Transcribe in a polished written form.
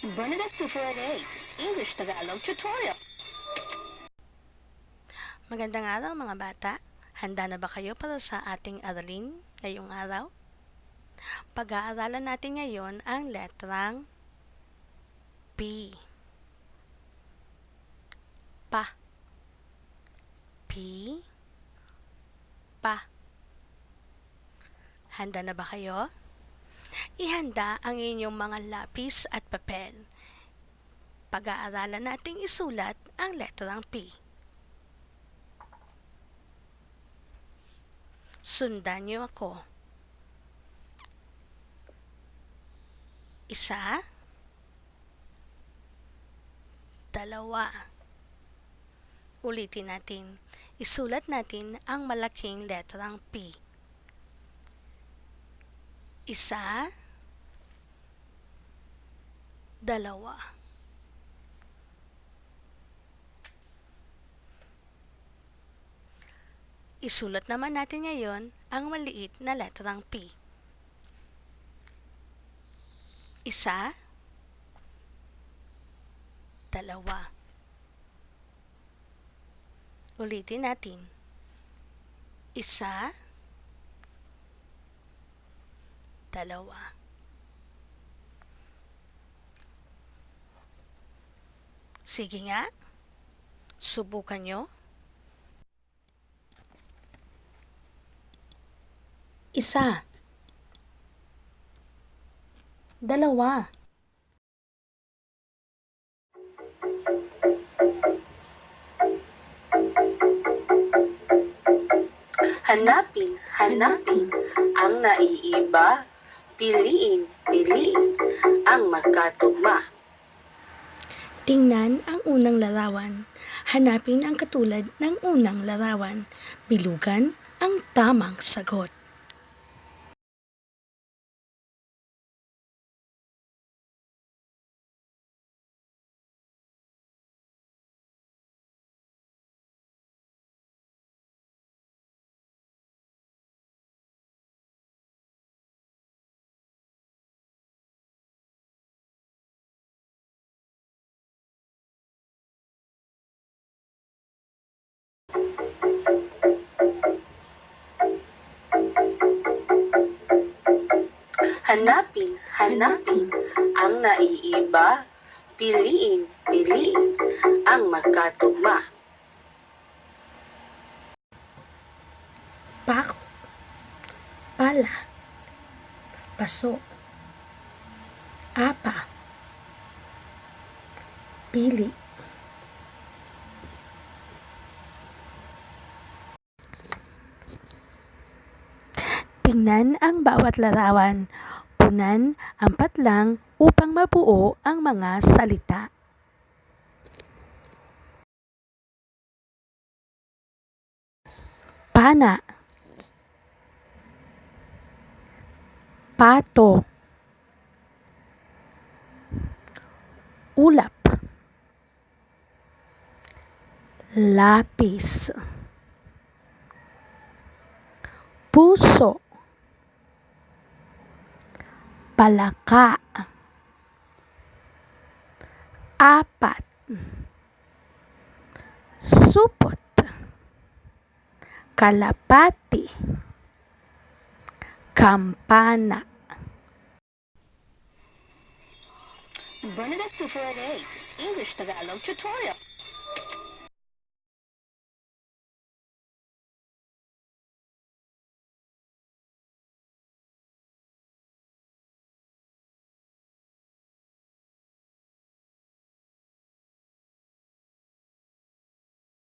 Bernadette 248, English Tagalog Tutorial. Magandang araw mga bata. Handa na ba kayo para sa ating aralin ngayong araw? Pag-aaralan natin ngayon ang letrang P. Pa. P. Pa. Handa na ba kayo? Ihanda ang inyong mga lapis at papel. Pag-aaralan nating isulat ang letrang P. Sundan niyo ako. Isa, dalawa. Ulitin natin. Isulat natin ang malaking letrang P. Isa, dalawa. Isulat naman natin ngayon ang maliit na letrang P. Isa, dalawa. Ulitin natin. Isa, dalawa. Sige nga, subukan nyo. Isa, dalawa, Hanapin ang naiiba, piliin ang magkatugma. tingnan ang unang larawan. Hanapin ang katulad ng unang larawan. Bilugan ang tamang sagot. Hanapin ang naiiba, piliin ang magkatugma. Pako, pala, paso, apa, pili. Tingnan ang bawat larawan. Punan ang patlang upang mabuo ang mga salita. Pana, pato, ulap, lapis, puso, palaka, apat, supot, kalapati, kampana. Bernadette 248, English Tagalog Tutorial.